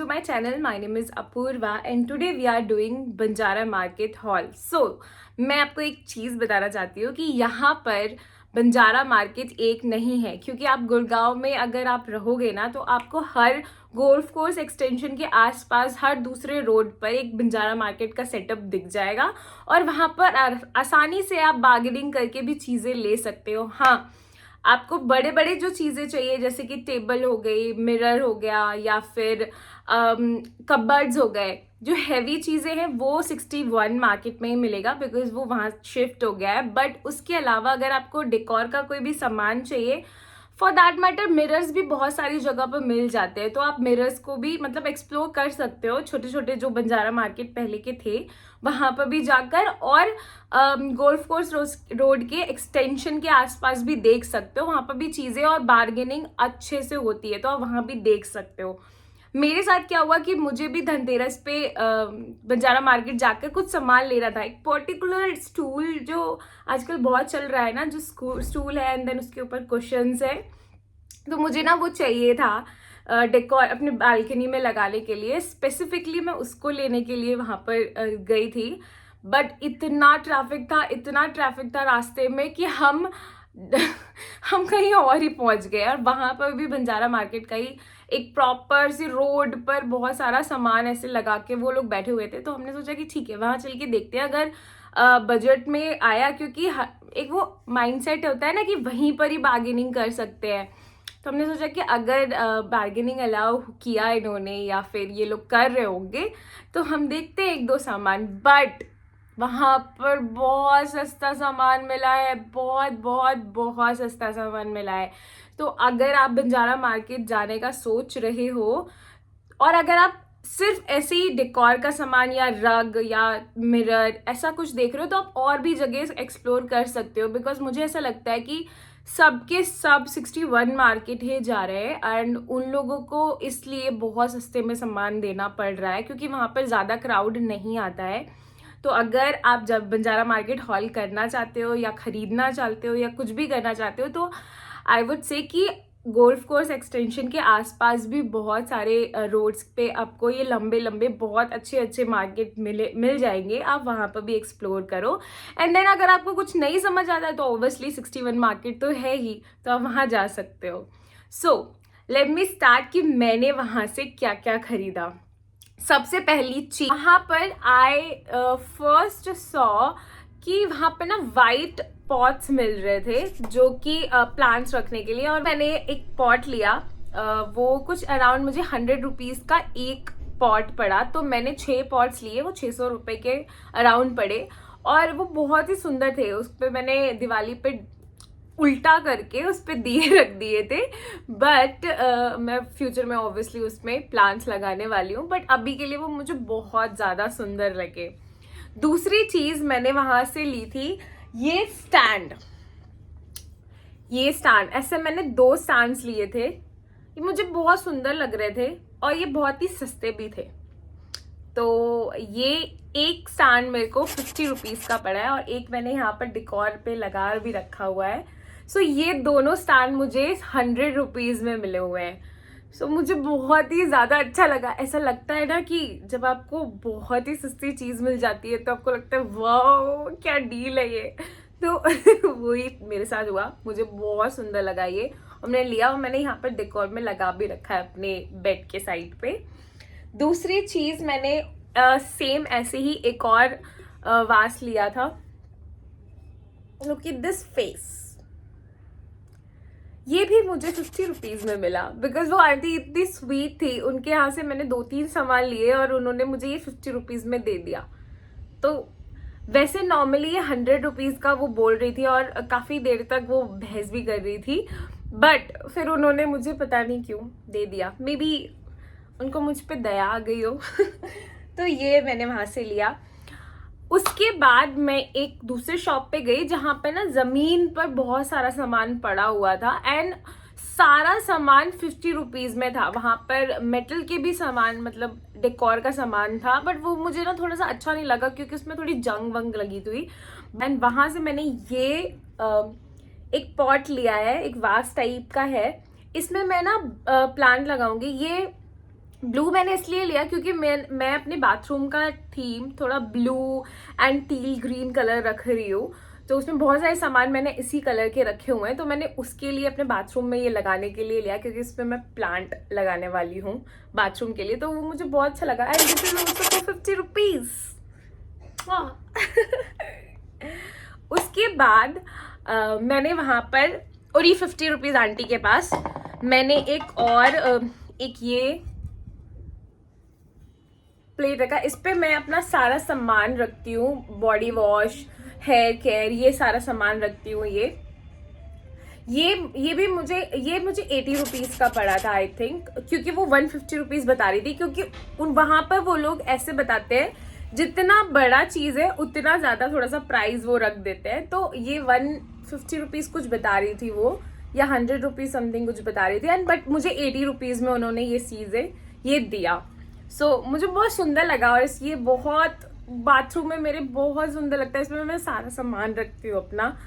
to my channel. My name is Apurva and today we are doing Banjara market hall. मैं आपको एक चीज़ बताना चाहती हूँ कि यहाँ पर बंजारा मार्केट एक नहीं है, क्योंकि आप गुड़गांव में अगर आप रहोगे ना तो आपको हर गोल्फ कोर्स एक्सटेंशन के आसपास हर दूसरे रोड पर एक बंजारा मार्केट का सेटअप दिख जाएगा और वहाँ पर आसानी से आप बार्गेनिंग करके भी चीज़ें ले सकते हो. हाँ, आपको बड़े बड़े जो चीज़ें चाहिए जैसे कि टेबल हो गई, मिरर हो गया या फिर कबर्ड्स हो गए, जो हैवी चीज़ें हैं वो 61 मार्केट में ही मिलेगा बिकॉज वो वहाँ शिफ्ट हो गया है. बट उसके अलावा अगर आपको डेकोर का कोई भी सामान चाहिए, फॉर दैट मैटर मिरर्स भी बहुत सारी जगह पर मिल जाते हैं, तो आप मिरर्स को भी मतलब एक्सप्लोर कर सकते हो. छोटे छोटे जो बंजारा मार्केट पहले के थे वहाँ पर भी जाकर, और गोल्फ कोर्स रोड के एक्सटेंशन के आसपास भी देख सकते हो. वहाँ पर भी चीज़ें और बार्गेनिंग अच्छे से होती है, तो आप वहाँ भी देख सकते हो. मेरे साथ क्या हुआ कि मुझे भी धनतेरस पे बंजारा मार्केट जाकर कुछ सामान ले रहा था. एक पर्टिकुलर स्टूल जो आजकल बहुत चल रहा है ना, जो स्टूल है एंड देन उसके ऊपर कुशन्स है, तो मुझे ना वो चाहिए था डेकोर अपने बालकनी में लगाने के लिए. स्पेसिफिकली मैं उसको लेने के लिए वहाँ पर गई थी. बट इतना ट्रैफिक था रास्ते में कि हम कहीं और ही पहुंच गए. और वहाँ पर भी बंजारा मार्केट का ही एक प्रॉपर सी रोड पर बहुत सारा सामान ऐसे लगा के वो लोग बैठे हुए थे, तो हमने सोचा कि ठीक है वहाँ चल के देखते हैं अगर बजट में आया, क्योंकि एक वो माइंडसेट होता है ना कि वहीं पर ही बार्गेनिंग कर सकते हैं. तो हमने सोचा कि अगर बार्गेनिंग अलाउ किया इन्होंने या फिर ये लोग कर रहे होंगे तो हम देखते हैं एक दो सामान. बट वहाँ पर बहुत सस्ता सामान मिला है, बहुत सस्ता सामान मिला है. तो अगर आप बंजारा मार्केट जाने का सोच रहे हो और अगर आप सिर्फ ऐसे ही डेकोर का सामान या रग या मिरर ऐसा कुछ देख रहे हो तो आप और भी जगह एक्सप्लोर कर सकते हो. बिकॉज मुझे ऐसा लगता है कि सबके सब 61 मार्केट ही जा रहे हैं एंड उन लोगों को इसलिए बहुत सस्ते में सामान देना पड़ रहा है क्योंकि वहाँ पर ज़्यादा क्राउड नहीं आता है. तो अगर आप जब बंजारा मार्केट हॉल करना चाहते हो या ख़रीदना चाहते हो या कुछ भी करना चाहते हो तो आई वुड से कि गोल्फ कोर्स एक्सटेंशन के आसपास भी बहुत सारे रोड्स पे आपको ये लंबे बहुत अच्छे मार्केट मिल जाएंगे. आप वहाँ पर भी एक्सप्लोर करो. एंड देन अगर आपको कुछ नहीं समझ आता है तो ऑब्वियसली 61 मार्केट तो है ही, तो आप वहाँ जा सकते हो. सो लेट मी स्टार्ट कि मैंने वहाँ से क्या क्या खरीदा. सबसे पहली चीज वहाँ पर आई फर्स्ट सॉ कि वहाँ पर ना वाइट पॉट्स मिल रहे थे जो कि प्लांट्स रखने के लिए, और मैंने एक पॉट लिया. वो कुछ अराउंड मुझे 100 रुपीज़ का एक पॉट पड़ा, तो मैंने 6 पॉट्स लिए. वो 600 रुपये के अराउंड पड़े और वो बहुत ही सुंदर थे. उस पर मैंने दिवाली पे उल्टा करके उस पर दिए रख दिए थे. बट मैं फ्यूचर में ऑब्वियसली उसमें प्लांट्स लगाने वाली हूँ, बट अभी के लिए वो मुझे बहुत ज़्यादा सुंदर लगे. दूसरी चीज़ मैंने वहाँ से ली थी ये स्टैंड. ऐसे मैंने 2 स्टैंड्स लिए थे. ये मुझे बहुत सुंदर लग रहे थे और ये बहुत ही सस्ते भी थे. तो ये एक स्टैंड मेरे को 50 रुपीज़ का पड़ा है और एक मैंने यहाँ पर डेकोर पे लगा भी रखा हुआ है. सो ये दोनों स्टैंड मुझे 100 रुपीज़ में मिले हुए हैं. सो मुझे बहुत ही ज़्यादा अच्छा लगा. ऐसा लगता है ना कि जब आपको बहुत ही सस्ती चीज़ मिल जाती है तो आपको लगता है वाह क्या डील है ये. तो वही मेरे साथ हुआ. मुझे बहुत सुंदर लगा ये और मैंने लिया और मैंने यहाँ पर डेकोर में लगा भी रखा है अपने बेड के साइड पे. दूसरी चीज़ मैंने सेम ऐसे ही एक और वास लिया था. Look at this face. ये भी मुझे 50 रुपीज़ में मिला बिकॉज वो आंटी इतनी स्वीट थी. उनके यहाँ से मैंने 2-3 सामान लिए और उन्होंने मुझे ये 50 रुपीज़ में दे दिया. तो वैसे नॉर्मली ये 100 रुपीज़ का वो बोल रही थी और काफ़ी देर तक वो बहस भी कर रही थी, बट फिर उन्होंने मुझे पता नहीं क्यों दे दिया. मे बी उनको मुझ पे दया आ गई हो. तो ये मैंने वहाँ से लिया. उसके बाद मैं एक दूसरे शॉप पे गई जहाँ पे ना ज़मीन पर बहुत सारा सामान पड़ा हुआ था एंड सारा सामान 50 रुपीज़ में था. वहाँ पर मेटल के भी सामान मतलब डेकोर का सामान था, बट वो मुझे ना थोड़ा सा अच्छा नहीं लगा क्योंकि उसमें थोड़ी जंग वंग लगी थी. एंड वहाँ से मैंने ये एक पॉट लिया है, एक वास टाइप का है. इसमें मैं ना प्लांट लगाऊंगी. ये ब्लू मैंने इसलिए लिया क्योंकि मैं अपने बाथरूम का थीम थोड़ा blue and till green colour रख रही हूँ, तो उसमें बहुत सारे सामान मैंने इसी कलर के रखे हुए हैं, तो मैंने उसके लिए अपने बाथरूम में ये लगाने के लिए लिया क्योंकि इसमें मैं प्लांट लगाने वाली हूँ बाथरूम के लिए, तो वो मुझे बहुत अच्छा लगा। And this is also for 50 rupees. उसके बाद मैंने वहाँ पर, और ये 50 रुपीज आंटी के पास मैंने एक ये प्लेट रखा। इस पे मैं अपना सारा सामान रखती हूँ, बॉडी वॉश, हेयर केयर, ये सारा सामान रखती हूँ। ये मुझे 80 रुपीज का पड़ा था आई थिंक, क्योंकि वो 150 रुपीज बता रही थी, क्योंकि वहां पर वो लोग ऐसे बताते हैं जितना बड़ा चीज है उतना ज्यादा थोड़ा सा प्राइस वो रख देते हैं। तो ये 150 रुपीज कुछ बता रही थी वो, या 100 रुपीज समथिंग कुछ बता रही थी, एंड बट मुझे 80 रुपीज में उन्होंने ये चीजें ये दिया। सो मुझे बहुत सुंदर लगा, और ये बहुत बाथरूम में मेरे बहुत सुंदर लगता है, इसमें मैं सारा सामान रखती हूँ अपना,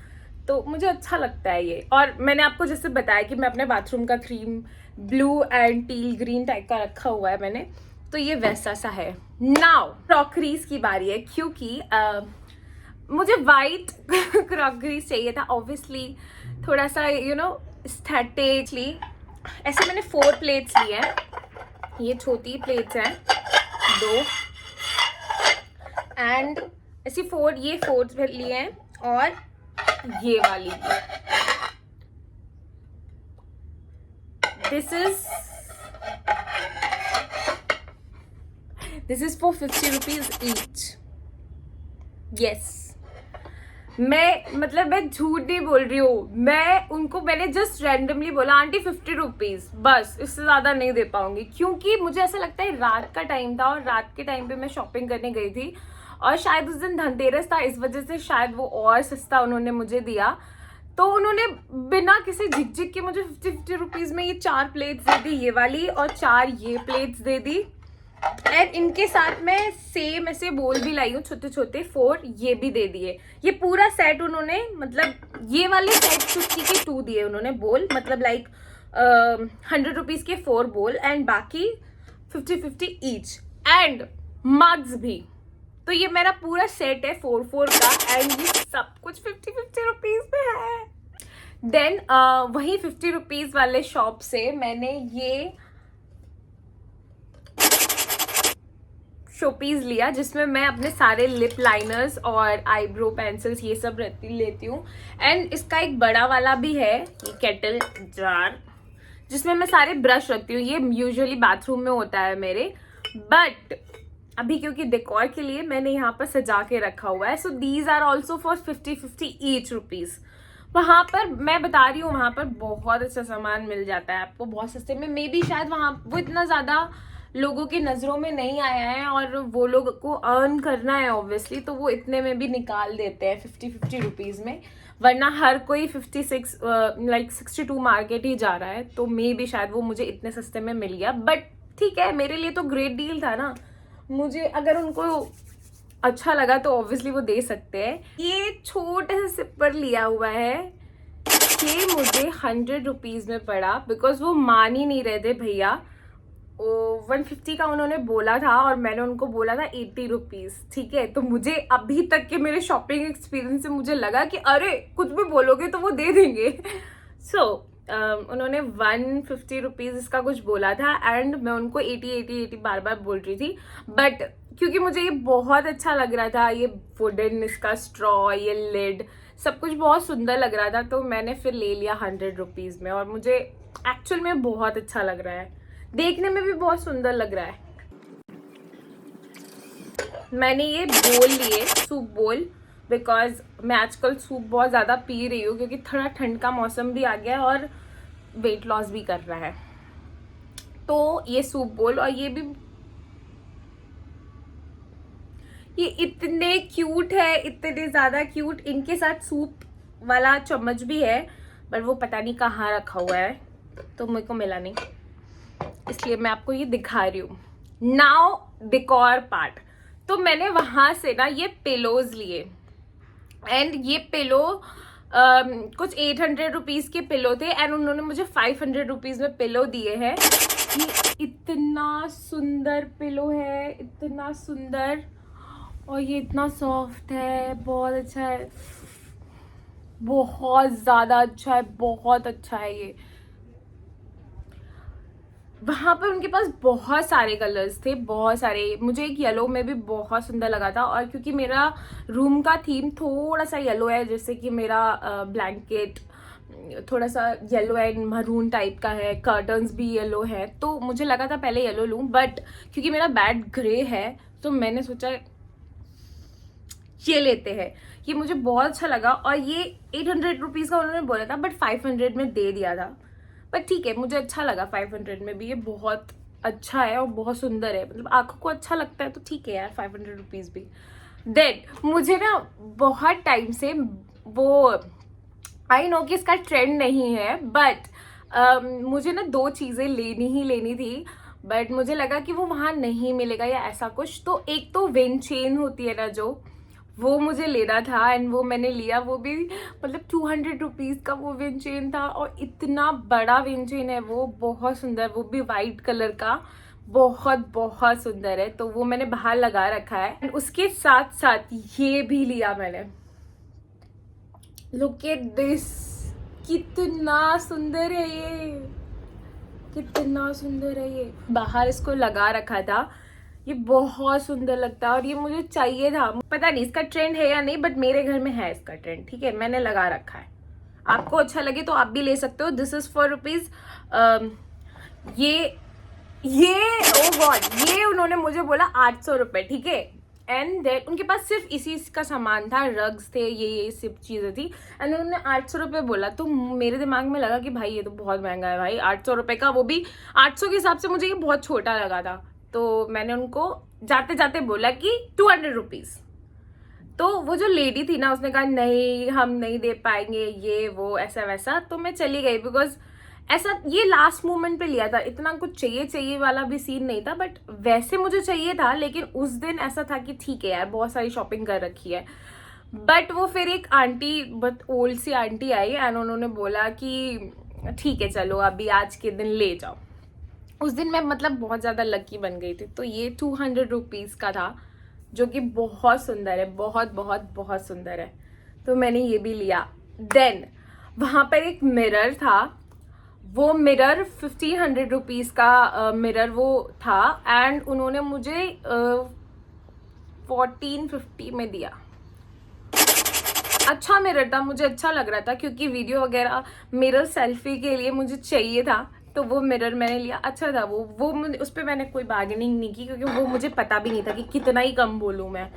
तो मुझे अच्छा लगता है ये। और मैंने आपको जैसे बताया कि मैं अपने बाथरूम का theme blue and till green type का रखा हुआ है मैंने, तो ये वैसा सा है। नाउ क्रॉकरीज की बारी है, क्योंकि मुझे वाइट क्रॉकरीज चाहिए था ऑब्वियसली, थोड़ा सा एस्थेटिकली। ऐसे मैंने 4 प्लेट्स लिए हैं, ये छोटी प्लेट्स हैं 2, एंड ऐसी 4 लिए हैं, और ये वाली this is for 50 rupees each. Yes, मैं झूठ नहीं बोल रही हूँ, मैंने जस्ट रैंडमली बोला आंटी 50 रुपीज, बस इससे ज्यादा नहीं दे पाऊंगी, क्योंकि मुझे ऐसा लगता है रात का टाइम था, और रात के टाइम पे मैं शॉपिंग करने गई थी, और शायद उस दिन धनतेरस था, इस वजह से शायद वो और सस्ता उन्होंने मुझे दिया। तो उन्होंने बिना किसी झिकझिक के मुझे 50 रुपीज में ये 4 प्लेट्स दे दी, ये वाली, और 4 ये प्लेट्स दे दी, एंड इनके साथ मैं सेम ऐसे बोल भी लाई हूँ छोटे छोटे 4, ये भी दे दिए। ये पूरा सेट उन्होंने, मतलब ये वाले सेट 50 के 2 दिए उन्होंने बोल, मतलब लाइक 100 रुपीज के 4 बोल, एंड बाकी 50-50 ईच, एंड मग्स भी। तो ये मेरा पूरा सेट है 4 का, एंड ये सब कुछ 50 रुपीज में है। देन वही 50 रुपीज वाले शॉप से मैंने ये शोपीस लिया, जिसमें मैं अपने सारे लिप लाइनर्स और आईब्रो पेंसिल्स ये सब लेती हूँ। एंड इसका एक बड़ा वाला भी है, ये केटल जार, जिसमें मैं सारे ब्रश रखती हूँ। ये यूजुअली बाथरूम में होता है मेरे, बट अभी क्योंकि डेकोर के लिए मैंने यहाँ पर सजा के रखा हुआ है। So these are also for 50-50 each rupees. वहां पर मैं बता रही हूँ, वहां पर बहुत अच्छा सामान मिल जाता है आपको बहुत सस्ते में। मे बी शायद वहां वो इतना ज्यादा लोगों की नजरों में नहीं आया है, और वो लोग को अर्न करना है ऑब्वियसली, तो वो इतने में भी निकाल देते हैं 50-50 रुपीज में, वरना हर कोई 62 मार्केट ही जा रहा है, तो मे बी शायद वो मुझे इतने सस्ते में मिल गया। बट ठीक है, मेरे लिए तो ग्रेट डील था ना, मुझे अगर उनको अच्छा लगा तो ऑब्वियसली वो दे सकते हैं। ये छोटा सा सिपर लिया हुआ है, ये मुझे 100 रुपीज में पड़ा, बिकॉज वो मान ही नहीं रहे थे भैया। 150 का उन्होंने बोला था, और मैंने उनको बोला था 80 रुपीज, ठीक है। तो मुझे अभी तक के मेरे शॉपिंग एक्सपीरियंस से मुझे लगा कि अरे कुछ भी बोलोगे तो वो दे देंगे। सो उन्होंने 150 रुपीज इसका कुछ बोला था, एंड मैं उनको 80 बार बार बोल रही थी, बट क्योंकि मुझे ये बहुत अच्छा लग रहा था, ये वुडन इसका स्ट्रॉ, ये लिड सब कुछ बहुत सुंदर लग रहा था, तो मैंने फिर ले लिया 100 रुपीज में, और मुझे एक्चुअल में बहुत अच्छा लग रहा है, देखने में भी बहुत सुंदर लग रहा है। मैंने ये बोल लिए, सूप बोल, बिकॉज मैं आजकल सूप बहुत ज़्यादा पी रही हूँ, क्योंकि थोड़ा ठंड का मौसम भी आ गया है और वेट लॉस भी कर रहा है। तो ये सूप बोल, और ये इतने क्यूट है, इतने ज़्यादा क्यूट। इनके साथ सूप वाला चम्मच भी है, पर वो पता नहीं कहाँ रखा हुआ है, तो मेरे को मिला नहीं, इसलिए मैं आपको ये दिखा रही हूँ। Now decor part. तो मैंने वहां से ना ये पिलोज लिए, एंड ये पिलो कुछ 800 रुपीज के पिलो थे, एंड उन्होंने मुझे 500 रुपीज में पिलो दिए हैं। ये इतना सुंदर पिलो है, इतना सुंदर, और ये इतना सॉफ्ट है, बहुत अच्छा है, बहुत ज़्यादा अच्छा है, बहुत अच्छा है ये। वहाँ पर उनके पास बहुत सारे कलर्स थे, बहुत सारे। मुझे एक येलो में भी बहुत सुंदर लगा था, और क्योंकि मेरा रूम का थीम थोड़ा सा येलो है, जैसे कि मेरा ब्लैंकेट थोड़ा सा येलो एंड मरून टाइप का है, कर्टन्स भी येलो है, तो मुझे लगा था पहले येलो लूँ, बट क्योंकि मेरा बेड ग्रे है तो मैंने सोचा ये लेते हैं। ये मुझे बहुत अच्छा लगा, और ये 800 रुपीज़ का उन्होंने बोला था, बट 500 में दे दिया था। पर ठीक है, मुझे अच्छा लगा 500 में भी। ये बहुत अच्छा है और बहुत सुंदर है, मतलब आंखों को अच्छा लगता है तो ठीक है यार, 500 रुपीज़ भी। देन मुझे ना बहुत टाइम से वो, आई नो कि इसका ट्रेंड नहीं है, बट मुझे ना 2 चीज़ें लेनी ही लेनी थी, बट मुझे लगा कि वो वहाँ नहीं मिलेगा या ऐसा कुछ। तो एक तो वेन चेन होती है ना जो, वो मुझे लेना था, एंड वो मैंने लिया। वो भी मतलब 200 रुपीज़ का वो वेन चेन था, और इतना बड़ा वेन चेन है वो, बहुत सुंदर, वो भी वाइट कलर का, बहुत बहुत सुंदर है। तो वो मैंने बाहर लगा रखा है। उसके साथ साथ ये भी लिया मैंने, लुक एट दिस, कितना सुंदर है ये, कितना सुंदर है ये। बाहर इसको लगा रखा था, ये बहुत सुंदर लगता है, और ये मुझे चाहिए था। पता नहीं इसका ट्रेंड है या नहीं, बट मेरे घर में है इसका ट्रेंड, ठीक है, मैंने लगा रखा है। आपको अच्छा लगे तो आप भी ले सकते हो। दिस इज फॉर रुपीज, ये ओ गॉड, ये उन्होंने मुझे बोला 800 रुपये, ठीक है। एंड देन उनके पास सिर्फ इसी का सामान था, रग्स थे, ये सब चीज़ें थी, एंड उन्होंने 800 रुपये बोला। तो मेरे दिमाग में लगा कि भाई ये तो बहुत महंगा है भाई, 800 रुपये का, वो भी 800 के हिसाब से मुझे ये बहुत छोटा लगा था। तो मैंने उनको जाते जाते बोला कि 200 रुपीज़। तो वो जो लेडी थी ना, उसने कहा नहीं हम नहीं दे पाएंगे, ये वो ऐसा वैसा। तो मैं चली गई, बिकॉज ऐसा ये लास्ट मोमेंट पे लिया था, इतना कुछ चाहिए वाला भी सीन नहीं था, बट वैसे मुझे चाहिए था। लेकिन उस दिन ऐसा था कि ठीक है यार, बहुत सारी शॉपिंग कर रखी है। बट वो फिर एक आंटी, बहुत ओल्ड सी आंटी आई, एंड उन्होंने बोला कि ठीक है चलो अभी आज के दिन ले जाओ। उस दिन मैं मतलब बहुत ज़्यादा लकी बन गई थी। तो ये 200 रुपीज़ का था, जो कि बहुत सुंदर है, बहुत बहुत बहुत सुंदर है। तो मैंने ये भी लिया। देन वहाँ पर एक मिरर था, वो मिरर 1500 रुपीज़ का मिरर वो था, एंड उन्होंने मुझे 1450 में दिया। अच्छा मिरर था, मुझे अच्छा लग रहा था, क्योंकि वीडियो वगैरह मिरर सेल्फी के लिए मुझे चाहिए था, तो वो मिरर मैंने लिया। अच्छा था वो उस पर मैंने कोई बार्गेनिंग नहीं की, क्योंकि वो मुझे पता भी नहीं था कि कितना ही कम बोलूँ मैं,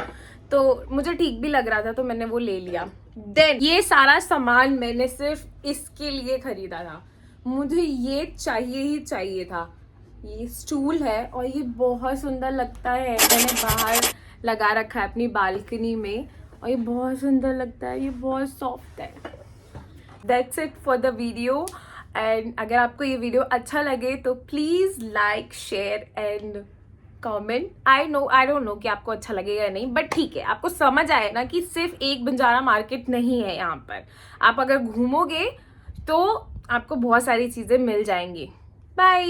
तो मुझे ठीक भी लग रहा था, तो मैंने वो ले लिया। देन ये सारा सामान मैंने सिर्फ इसके लिए खरीदा था, मुझे ये चाहिए ही चाहिए था। ये स्टूल है, और ये बहुत सुंदर लगता है, मैंने बाहर लगा रखा है अपनी बालकनी में, और ये बहुत सुंदर लगता है, ये बहुत सॉफ्ट है। That's it for the video. And अगर आपको ये वीडियो अच्छा लगे तो please like, share and comment. I don't know कि आपको अच्छा लगेगा या नहीं, बट ठीक है, आपको समझ आए ना कि सिर्फ एक बंजारा मार्केट नहीं है यहाँ पर। आप अगर घूमोगे तो आपको बहुत सारी चीज़ें मिल जाएंगी। बाय।